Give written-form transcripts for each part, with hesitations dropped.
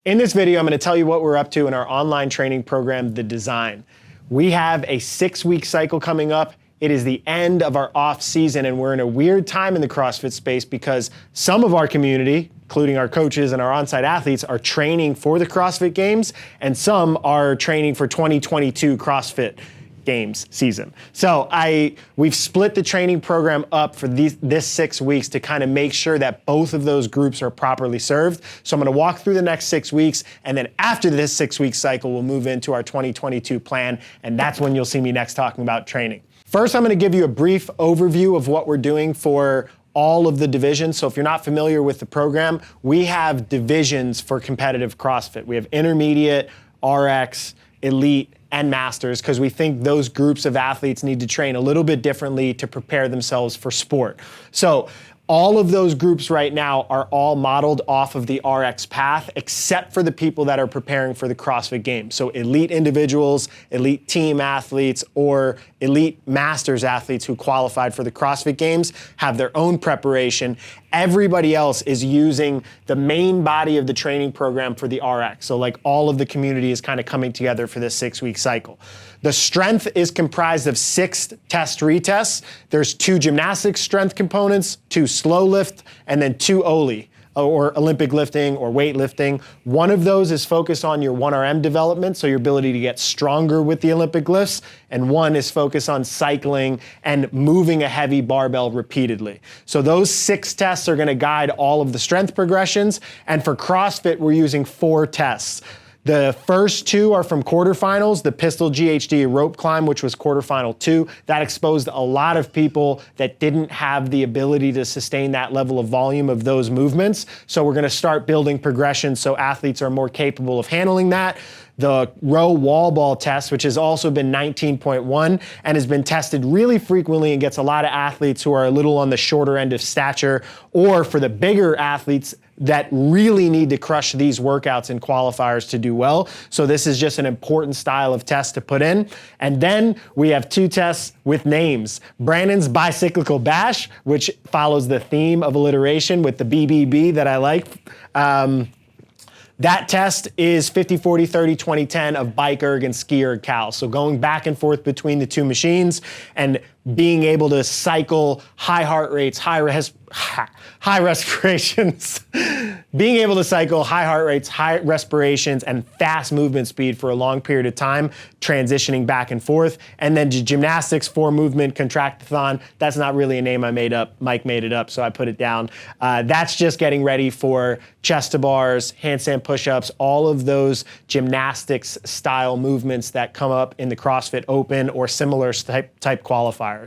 In this video, I'm going to tell you what we're up to in our online training program, The Design. We have a 6-week cycle coming up. It is the end of our off season, and we're in a weird time in the CrossFit space because some of our community, including our coaches and our on-site athletes, are training for the CrossFit Games, and some are training for 2022 CrossFit Games season. So we've split the training program up for this 6 weeks to kind of make sure that both of those groups are properly served. So I'm going to walk through the next 6 weeks, and then after this 6-week cycle, we'll move into our 2022 plan, and that's when you'll see me next talking about training. First, I'm going to give you a brief overview of what we're doing for all of the divisions. So if you're not familiar with the program, we have divisions for competitive CrossFit. We have intermediate, RX, elite, and masters, because we think those groups of athletes need to train a little bit differently to prepare themselves for sport. So all of those groups right now are all modeled off of the RX path, except for the people that are preparing for the CrossFit Games. So elite individuals, elite team athletes, or elite masters athletes who qualified for the CrossFit Games have their own preparation. Everybody else is using the main body of the training program for the RX. So like all of the community is kind of coming together for this 6-week cycle. The strength is comprised of 6 test retests. There's 2 gymnastics strength components, 2 slow lift, and then 2 OLI, or Olympic lifting or weightlifting. One of those is focused on your 1RM development, so your ability to get stronger with the Olympic lifts, and one is focused on cycling and moving a heavy barbell repeatedly. So those 6 tests are gonna guide all of the strength progressions, and for CrossFit, we're using 4 tests. The first 2 are from quarterfinals, the pistol GHD rope climb, which was quarterfinal 2. That exposed a lot of people that didn't have the ability to sustain that level of volume of those movements. So we're gonna start building progressions so athletes are more capable of handling that. The row wall ball test, which has also been 19.1 and has been tested really frequently and gets a lot of athletes who are a little on the shorter end of stature, or for the bigger athletes that really need to crush these workouts and qualifiers to do well. So this is just an important style of test to put in. And then we have 2 tests with names. Brandon's Bicyclical Bash, which follows the theme of alliteration with the BBB that I like. That test is 50, 40, 30, 20, 10 of bike erg and ski erg cal. So going back and forth between the 2 machines and being able to cycle high heart rates, high respirations, being able to cycle high heart rates, high respirations, and fast movement speed for a long period of time, transitioning back and forth. And then gymnastics, 4 movement contractathon. That's not really a name I made up. Mike made it up, so I put it down. That's just getting ready for chest to bars, handstand push-ups, all of those gymnastics style movements that come up in the CrossFit Open or similar type qualifiers.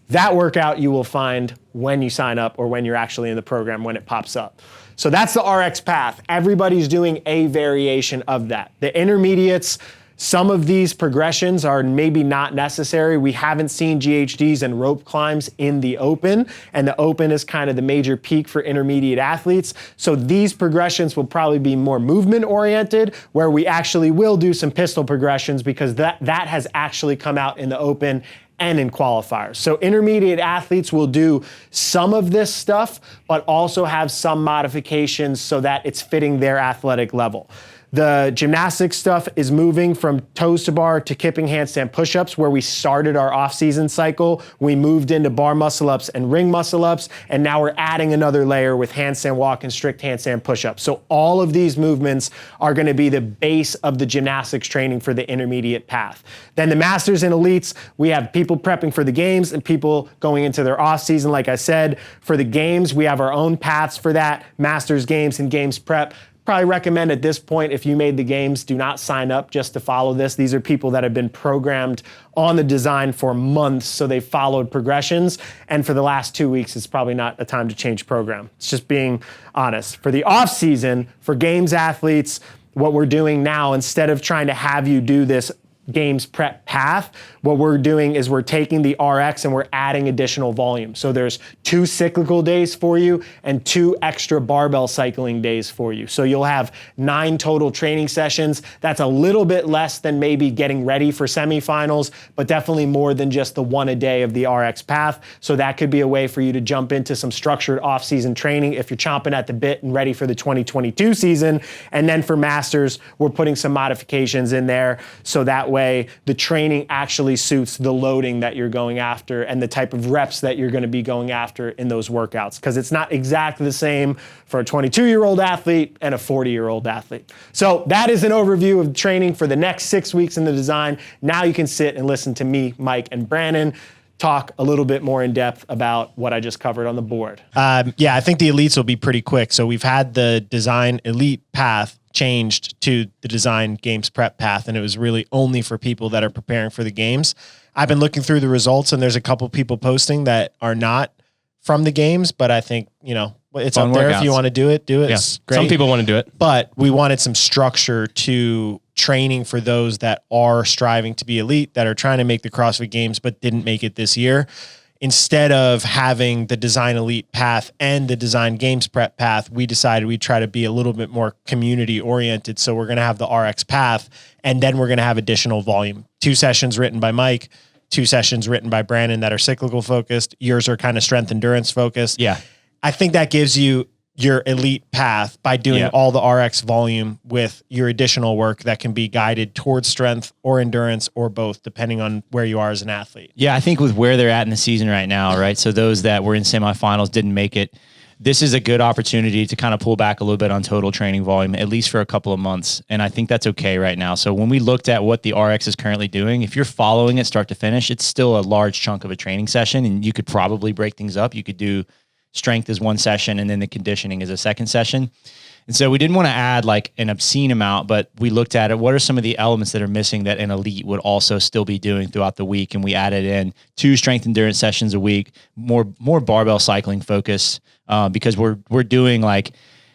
That workout you will find when you sign up or when you're actually in the program, when it pops up. So that's the RX path. Everybody's doing a variation of that. The intermediates, some of these progressions are maybe not necessary. We haven't seen GHDs and rope climbs in the Open, and the Open is kind of the major peak for intermediate athletes. So these progressions will probably be more movement oriented, where we actually will do some pistol progressions because that has actually come out in the Open and in qualifiers. So intermediate athletes will do some of this stuff, but also have some modifications so that it's fitting their athletic level. The gymnastics stuff is moving from toes to bar to kipping handstand push-ups, where we started our off-season cycle. We moved into bar muscle-ups and ring muscle-ups, and now we're adding another layer with handstand walk and strict handstand push-ups. So all of these movements are gonna be the base of the gymnastics training for the intermediate path. Then the masters and elites, we have people prepping for the games and people going into their off-season. Like I said, for the games, we have our own paths for that, masters games and games prep. Probably recommend at this point, if you made the games, do not sign up just to follow this. These are people that have been programmed on the design for months, so they've followed progressions. And for the last 2 weeks, it's probably not a time to change program. It's just being honest. For the off season, for games athletes, what we're doing now, instead of trying to have you do this games prep path, what we're doing is we're taking the RX and we're adding additional volume. So there's 2 cyclical days for you and 2 extra barbell cycling days for you. So you'll have 9 total training sessions. That's a little bit less than maybe getting ready for semifinals, but definitely more than just the 1 a day of the RX path. So that could be a way for you to jump into some structured off-season training if you're chomping at the bit and ready for the 2022 season. And then for Masters, we're putting some modifications in there so that way the training actually suits the loading that you're going after and the type of reps that you're going to be going after in those workouts, because it's not exactly the same for a 22-year-old athlete and a 40-year-old athlete. So that is an overview of training for the next 6 weeks in the design. Now you can sit and listen to me, Mike, and Brandon talk a little bit more in depth about what I just covered on the board. Yeah, I think the elites will be pretty quick. So we've had the design elite path changed to the design games prep path, and it was really only for people that are preparing for the games. I've been looking through the results, and there's a couple people posting that are not from the games, but I think, it's Fun up there. workouts. If you want to do it, do it. Yeah. It's great. Some people want to do it. But we wanted some structure to training for those that are striving to be elite, that are trying to make the CrossFit Games, but didn't make it this year. Instead of having the design elite path and the design games prep path, we decided we'd try to be a little bit more community oriented. So we're going to have the RX path, and then we're going to have additional volume. 2 sessions written by Mike, 2 sessions written by Brandon that are cyclical focused. Yours are kind of strength endurance focused. Yeah. I think that gives you your elite path by doing all the RX volume with your additional work that can be guided towards strength or endurance or both, depending on where you are as an athlete. Yeah, I think with where they're at in the season right now, right? So those that were in semifinals didn't make it. This is a good opportunity to kind of pull back a little bit on total training volume, at least for a couple of months. And I think that's okay right now. So when we looked at what the RX is currently doing, if you're following it start to finish, it's still a large chunk of a training session, and you could probably break things up. You could do strength is 1 session, and then the conditioning is a 2nd session. And so we didn't want to add like an obscene amount, but we looked at it. What are some of the elements that are missing that an elite would also still be doing throughout the week? And we added in 2 strength endurance sessions a week, more barbell cycling focus, because we're doing like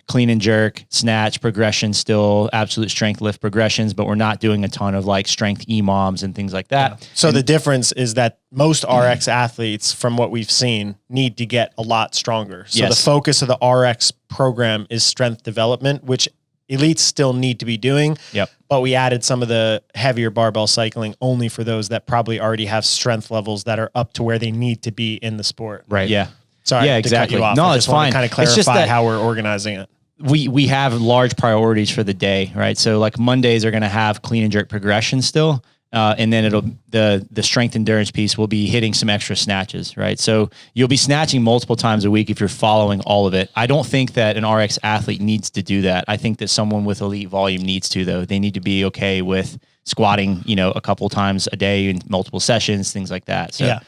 clean and jerk, snatch, progression, still absolute strength lift progressions, but we're not doing a ton of like strength EMOMs and things like that. Yeah. So the difference is that most RX athletes, from what we've seen, need to get a lot stronger. So the focus of the RX program is strength development, which elites still need to be doing. Yep. But we added some of the heavier barbell cycling only for those that probably already have strength levels that are up to where they need to be in the sport. Right. Yeah. Sorry. Yeah, to exactly. cut you off. No, I it's just want fine. to kind of It's just clarify that how we're organizing it. We have large priorities for the day, right? So like Mondays are going to have clean and jerk progression still. And then the strength endurance piece will be hitting some extra snatches, right? So you'll be snatching multiple times a week if you're following all of it. I don't think that an RX athlete needs to do that. I think that someone with elite volume needs to, though. They need to be okay with squatting, a couple times a day in multiple sessions, things like that. So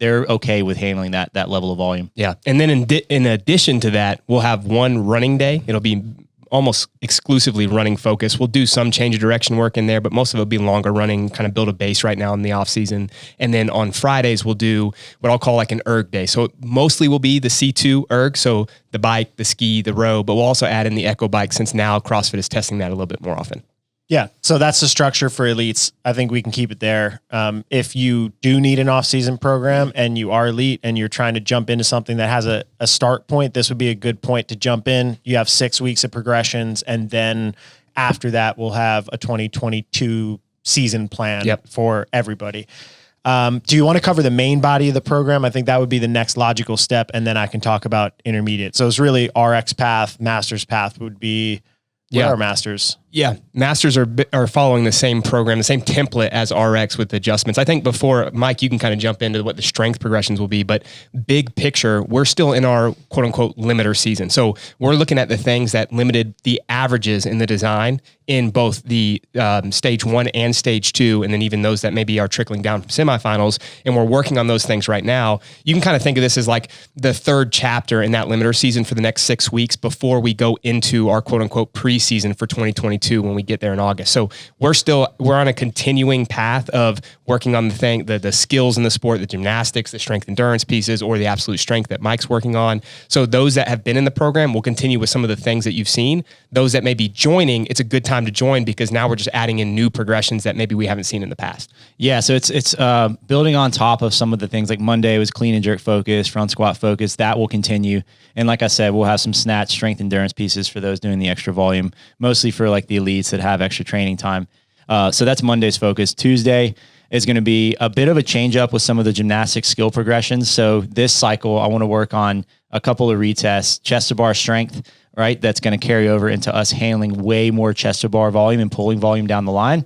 they're okay with handling that level of volume. Yeah. And then in addition to that, we'll have 1 running day. It'll be almost exclusively running focus. We'll do some change of direction work in there, but most of it will be longer running, kind of build a base right now in the off season. And then on Fridays, we'll do what I'll call like an erg day. So it mostly will be the C2 erg. So the bike, the ski, the row, but we'll also add in the echo bike since now CrossFit is testing that a little bit more often. Yeah, so that's the structure for elites. I think we can keep it there. If you do need an off-season program and you are elite and you're trying to jump into something that has a start point, this would be a good point to jump in. You have 6 weeks of progressions, and then after that, we'll have a 2022 season plan for everybody. Do you want to cover the main body of the program? I think that would be the next logical step, and then I can talk about intermediate. So it's really RX path, master's path would be... What are masters? Yeah, masters are following the same program, the same template as RX with adjustments. I think before, Mike, you can kind of jump into what the strength progressions will be, but big picture, we're still in our quote unquote limiter season. So we're looking at the things that limited the averages in the design in both the stage 1 and stage 2, and then even those that maybe are trickling down from semifinals. And we're working on those things right now. You can kind of think of this as like the 3rd chapter in that limiter season for the next 6 weeks before we go into our quote unquote preseason for 2022. too when we get there in August. So we're on a continuing path of working on the skills in the sport, the gymnastics, the strength endurance pieces, or the absolute strength that Mike's working on. So those that have been in the program will continue with some of the things that you've seen. Those that may be joining, it's a good time to join because now we're just adding in new progressions that maybe we haven't seen in the past. Yeah, so it's building on top of some of the things like Monday was clean and jerk focus, front squat focus. That will continue. And like I said, we'll have some snatch strength endurance pieces for those doing the extra volume, mostly for like the elites that have extra training time. So that's Monday's focus. Tuesday is going to be a bit of a change up with some of the gymnastics skill progressions. So this cycle, I want to work on a couple of retests, chest to bar strength, right? That's going to carry over into us handling way more chest to bar volume and pulling volume down the line,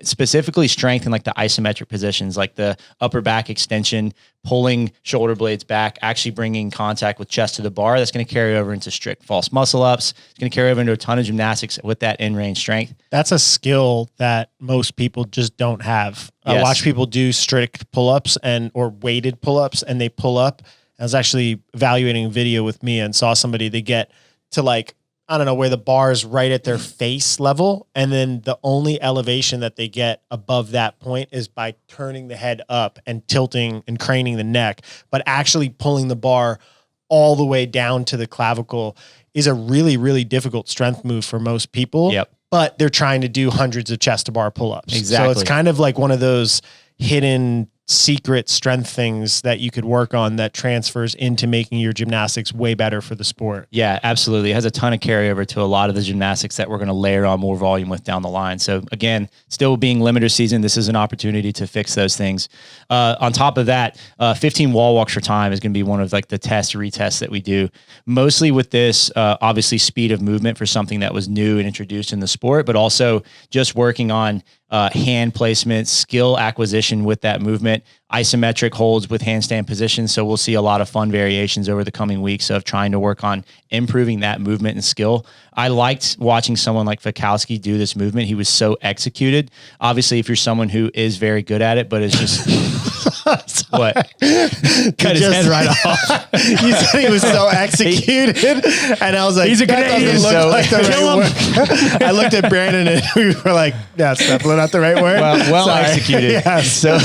specifically strength in like the isometric positions, like the upper back extension, pulling shoulder blades back, actually bringing contact with chest to the bar. That's going to carry over into strict false muscle ups. It's going to carry over into a ton of gymnastics with that in-range strength. That's a skill that most people just don't have. I Yes. watch people do strict pull-ups or weighted pull-ups, and they pull up. I was actually evaluating a video with Mia and saw somebody, they get to like, I don't know, where the bar is right at their face level. And then the only elevation that they get above that point is by turning the head up and tilting and craning the neck. But actually pulling the bar all the way down to the clavicle is a really, really difficult strength move for most people. Yep. But they're trying to do hundreds of chest to bar pull-ups. Exactly. So it's kind of like one of those hidden secret strength things that you could work on that transfers into making your gymnastics way better for the sport. Yeah, absolutely. It has a ton of carryover to a lot of the gymnastics that we're going to layer on more volume with down the line. So again, still being limiter season, this is an opportunity to fix those things. On top of that, 15 wall walks for time is going to be one of like the retests that we do. Mostly with this, obviously speed of movement for something that was new and introduced in the sport, but also just working on hand placement, skill acquisition with that movement, isometric holds with handstand positions. So we'll see a lot of fun variations over the coming weeks of trying to work on improving that movement and skill. I liked watching someone like Fikowski do this movement. He was so executed. Obviously, if you're someone who is very good at it, but it's just what? Cut his head right off. You said he was so executed, and I was like, He's a that Canadian, doesn't look so like the kill right word. I looked at Brandon and we were like, that's definitely not the right word. Well Sorry. executed. Yeah, so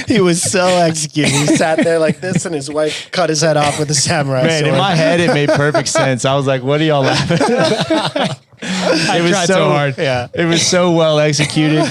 he was so executed. He sat there like this, and his wife cut his head off with a samurai Man, sword. in my head, it made perfect sense. I was like, what are y'all laughing at? It was tried so hard. Yeah. It was so well executed.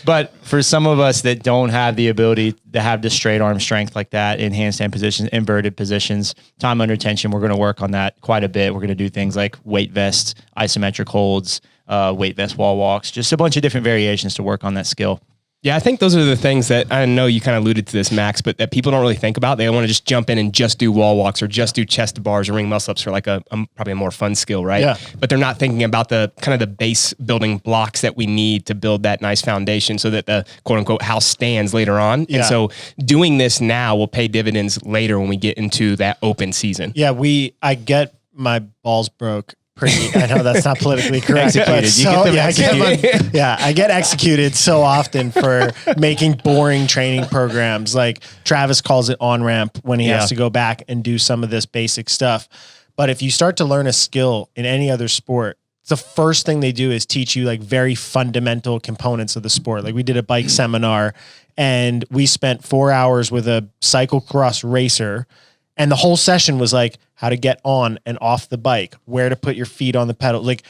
But for some of us that don't have the ability to have the straight arm strength like that in handstand positions, inverted positions, time under tension, we're going to work on that quite a bit. We're going to do things like weight vests, isometric holds, weight vest wall walks, just a bunch of different variations to work on that skill. Yeah, I think those are the things that I know you kind of alluded to this, Max, but that people don't really think about. They want to just jump in and just do wall walks or just do chest to bars or ring muscle ups for like probably a more fun skill, right? Yeah. But they're not thinking about the kind of the base building blocks that we need to build that nice foundation so that the quote unquote house stands later on. Yeah. And so doing this now will pay dividends later when we get into that open season. Yeah, I get my balls broke. I know that's not politically correct. Executed. But You get them executed. I get executed so often for making boring training programs. Like Travis calls it on-ramp when he has to go back and do some of this basic stuff. But if you start to learn a skill in any other sport, the first thing they do is teach you like very fundamental components of the sport. Like we did a bike seminar and we spent 4 hours with a cyclocross racer. And the whole session was like how to get on and off the bike, where to put your feet on the pedal, like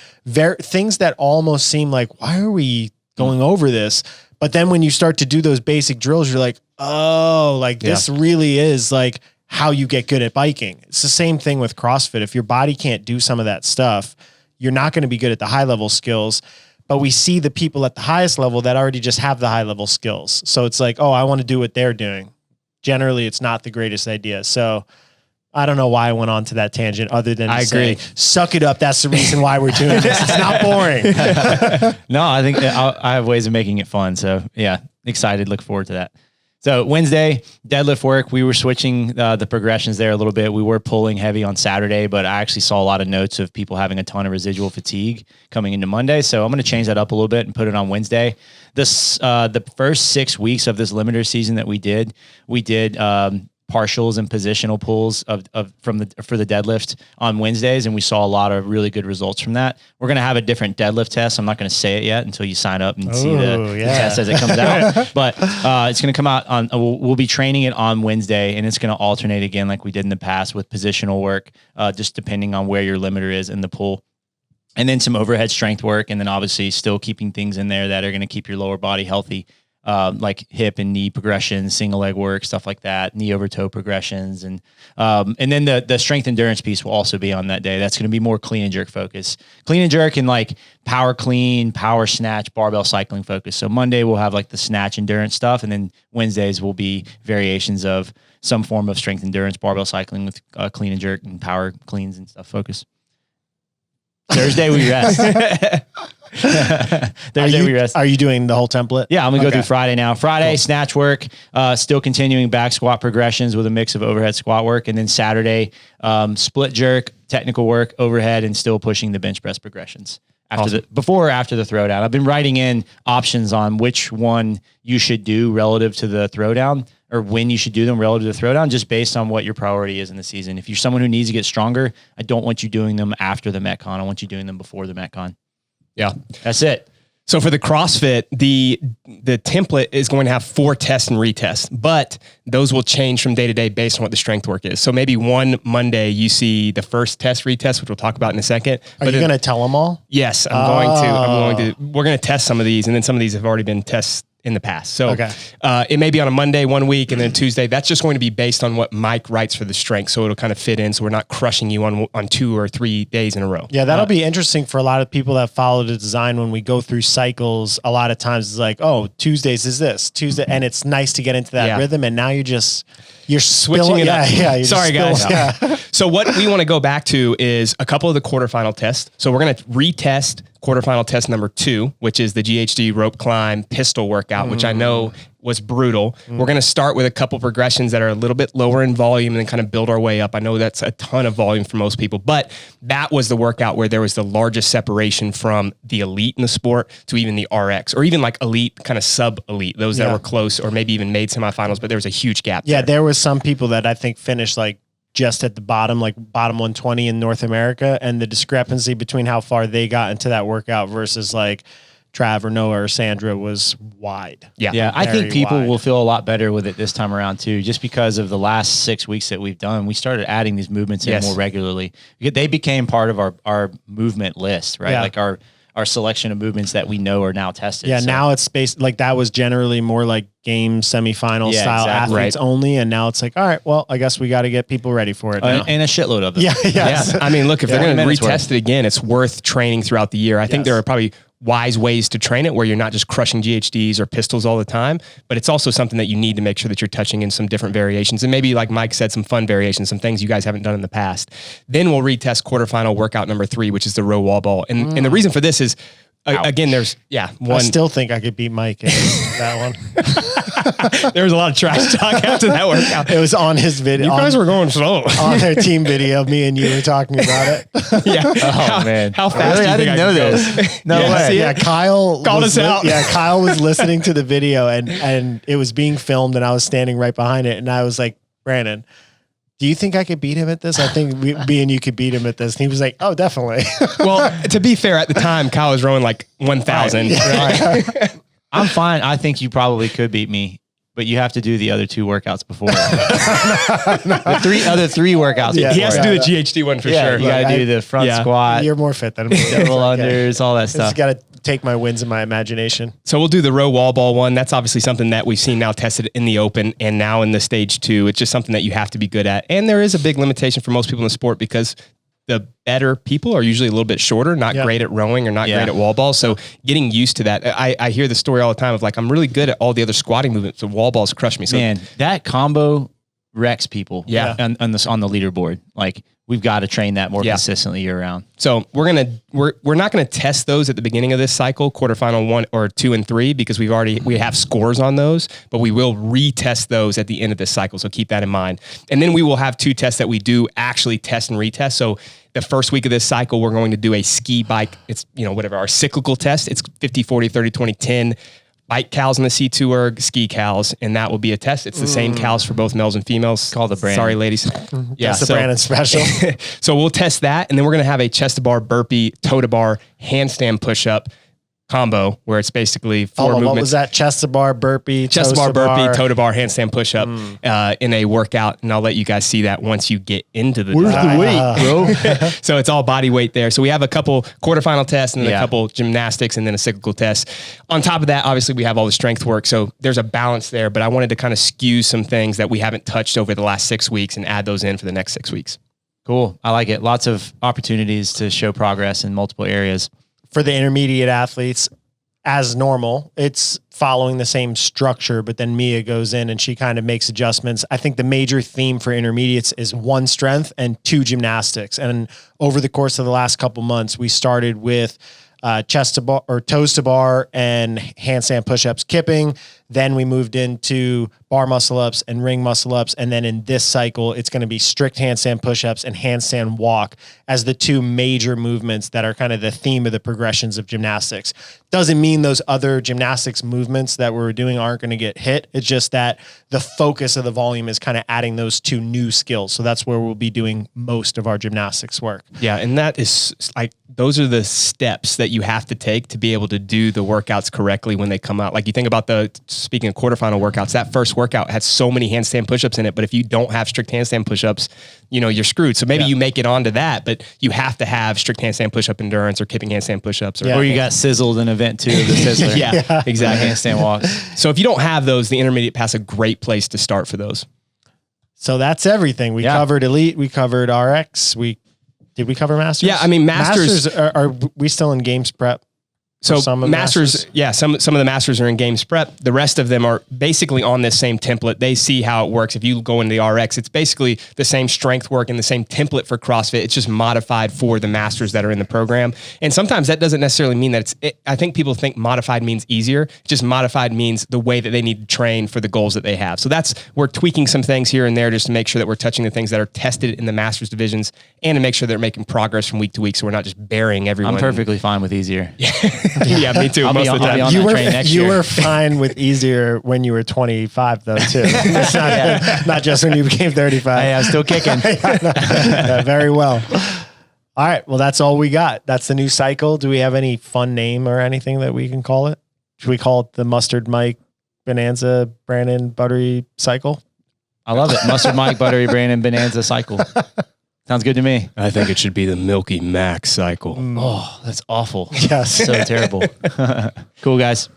things that almost seem like, why are we going over this? But then when you start to do those basic drills, you're like, oh, like this really is like how you get good at biking. It's the same thing with CrossFit. If your body can't do some of that stuff, you're not going to be good at the high level skills. But we see the people at the highest level that already just have the high level skills. So it's like, oh, I want to do what they're doing. Generally, it's not the greatest idea. So I don't know why I went on to that tangent other than to say, suck it up. That's the reason why we're doing this. It's not boring. No, I think I have ways of making it fun. So yeah, excited. Look forward to that. So Wednesday, deadlift work. We were switching the progressions there a little bit. We were pulling heavy on Saturday, but I actually saw a lot of notes of people having a ton of residual fatigue coming into Monday. So I'm going to change that up a little bit and put it on Wednesday. The first 6 weeks of this limiter season that we did partials and positional pulls for the deadlift on Wednesdays, and we saw a lot of really good results from that. We're going to have a different deadlift test. I'm not going to say it yet until you sign up and see the test as it comes out. But it's going to come out on. We'll be training it on Wednesday, and it's going to alternate again like we did in the past with positional work, just depending on where your limiter is in the pull. And then some overhead strength work, and then obviously still keeping things in there that are going to keep your lower body healthy, like hip and knee progressions, single leg work, stuff like that, knee over toe progressions, and then the strength endurance piece will also be on that day. That's going to be more clean and jerk focus, clean and jerk, and like power clean, power snatch, barbell cycling focus. So Monday we'll have like the snatch endurance stuff, and then Wednesdays will be variations of some form of strength endurance, barbell cycling with clean and jerk and power cleans and stuff focus. Thursday we rest. We rest. Are you doing the whole template? Yeah, I'm gonna go through Friday now. Friday, snatch work, still continuing back squat progressions with a mix of overhead squat work, and then Saturday, split jerk, technical work, overhead, and still pushing the bench press progressions. Before or after the throwdown. I've been writing in options on which one you should do relative to the throwdown, or when you should do them relative to the throwdown, just based on what your priority is in the season. If you're someone who needs to get stronger, I don't want you doing them after the Metcon. I want you doing them before the Metcon. Yeah. That's it. So for the CrossFit, the template is going to have 4 tests and retests, but those will change from day to day based on what the strength work is. So maybe one Monday you see the first test retest, which we'll talk about in a second. Are you going to tell them all? Yes, I'm going to. We're going to test some of these, and then some of these have already been tests in the past. So it may be on a Monday one week, and then Tuesday. That's just going to be based on what Mike writes for the strength. So it'll kind of fit in. So we're not crushing you on 2 or 3 days in a row. Yeah, that'll be interesting for a lot of people that follow the design. When we go through cycles, a lot of times it's like, oh, Tuesdays is this Tuesday. And it's nice to get into that rhythm. And now you're switching it up. Yeah. Sorry, guys. Yeah. So what we want to go back to is a couple of the quarterfinal tests. So we're going to retest quarterfinal test number 2, which is the GHD rope climb pistol workout, which I know was brutal. We're going to start with a couple progressions that are a little bit lower in volume and then kind of build our way up. I know that's a ton of volume for most people, but that was the workout where there was the largest separation from the elite in the sport to even the RX, or even like elite, kind of sub-elite, those that were close or maybe even made semifinals, but there was a huge gap there. Yeah, there was some people that I think finished like just at the bottom, like bottom 120 in North America, and the discrepancy between how far they got into that workout versus like Trav or Noah or Sandra was wide. Yeah. I think people will feel a lot better with it this time around too, just because of the last 6 weeks that we've done. We started adding these movements in more regularly. They became part of our movement list, right? Like our selection of movements that we know are now tested. Yeah, so now it's based like that was generally more like game semifinal style athletes only, and now it's like, all right, well, I guess we got to get people ready for it now. And a shitload of them. Yeah. I mean, look, if they're going to retest it again, it's worth training throughout the year. I think there are probably wise ways to train it where you're not just crushing GHDs or pistols all the time, but it's also something that you need to make sure that you're touching in some different variations. And maybe, like Mike said, some fun variations, some things you guys haven't done in the past. Then we'll retest quarterfinal workout number 3, which is the row wall ball. And the reason for this is, again, there's one. I still think I could beat Mike in that one. There was a lot of trash talk after that workout. It was on his video. You guys were going slow. On their team video, me and you were talking about it. Man. How fast do you I think didn't know this. No way. Yeah, Kyle called us out. Yeah, Kyle was listening to the video and it was being filmed and I was standing right behind it and I was like, Brandon, do you think I could beat him at this? I think me and you could beat him at this. And he was like, oh, definitely. Well, to be fair, at the time, Kyle was rowing like 1,000. Right. I'm fine. I think you probably could beat me, but you have to do the other 2 workouts before. The other three workouts. He has to do the that. GHD one for sure. You got to do the front squat. You're more fit than me. Double unders, all that stuff. Just got to take my wins in my imagination. So we'll do the row wall ball one. That's obviously something that we've seen now tested in the open and now in the stage 2. It's just something that you have to be good at. And there is a big limitation for most people in the sport because the better people are usually a little bit shorter, not great at rowing or not great at wall ball. So getting used to that, I hear the story all the time of like, I'm really good at all the other squatting movements. The wall balls crush me. So man, that combo wrecks people on the leaderboard. Like we've got to train that more consistently year round. So we're not gonna test those at the beginning of this cycle, quarterfinal 1 or 2 and 3, because we have scores on those, but we will retest those at the end of this cycle. So keep that in mind. And then we will have 2 tests that we do actually test and retest. So the first week of this cycle, we're going to do a ski bike. It's, our cyclical test. It's 50, 40, 30, 20, 10. bike cows on the C2 erg, ski cows, and that will be a test. It's the same cows for both males and females. Call the brand. Sorry, ladies. Yeah, That's the Brandon special. so we'll test that, and then we're going to have a chest to bar burpee, toe to bar, handstand push up combo, where it's basically four movements. What was that? Chest to bar, burpee, Chest to bar, toes to burpee, toe to bar, handstand push up in a workout, and I'll let you guys see that once you get into the design. weight, bro? So it's all body weight there. So we have a couple quarterfinal tests and then a couple gymnastics and then a cyclical test. On top of that, obviously we have all the strength work. So there's a balance there, but I wanted to kind of skew some things that we haven't touched over the last 6 weeks and add those in for the next 6 weeks. Cool. I like it. Lots of opportunities to show progress in multiple areas. For the intermediate athletes, as normal, it's following the same structure, but then Mia goes in and she kind of makes adjustments. I think the major theme for intermediates is 1, strength, and 2, gymnastics. And over the course of the last couple months, we started with chest to bar or toes to bar and handstand push-ups, kipping. Then we moved into bar muscle ups and ring muscle ups. And then in this cycle, it's going to be strict handstand push-ups and handstand walk as the 2 major movements that are kind of the theme of the progressions of gymnastics. Doesn't mean those other gymnastics movements that we're doing aren't going to get hit. It's just that the focus of the volume is kind of adding those 2 new skills. So that's where we'll be doing most of our gymnastics work. Yeah. And that is like, those are the steps that you have to take to be able to do the workouts correctly when they come out. Like you think about speaking of quarterfinal workouts, that first workout has so many handstand push-ups in it, but if you don't have strict handstand push-ups, you're screwed. So maybe you make it onto that, but you have to have strict handstand push-up endurance or kipping handstand push-ups. Or you got sizzled in event 2 of the Sizzler. yeah, exactly. Handstand walks. So if you don't have those, the intermediate pass a great place to start for those. So that's everything. We covered elite, we covered RX, did we cover masters? Yeah, I mean masters are we still in games prep? So some of masters, some of the masters are in games prep. The rest of them are basically on this same template. They see how it works. If you go into the RX, it's basically the same strength work and the same template for CrossFit. It's just modified for the masters that are in the program. And sometimes that doesn't necessarily mean that I think people think modified means easier. Just modified means the way that they need to train for the goals that they have. So we're tweaking some things here and there just to make sure that we're touching the things that are tested in the masters divisions and to make sure they're making progress from week to week. So we're not just burying everyone. I'm perfectly fine with easier. Yeah, me too. Most of the time. You were fine with easier when you were 25, though, too. It's not just when you became 35. Hey, I was still kicking. Yeah, very well. All right. Well, that's all we got. That's the new cycle. Do we have any fun name or anything that we can call it? Should we call it the Mustard Mike Bonanza Brandon Buttery cycle? I love it. Mustard Mike Buttery Brandon Bonanza cycle. Sounds good to me. I think it should be the Milky Mac cycle. Oh, that's awful. Yes. So terrible. Cool, guys.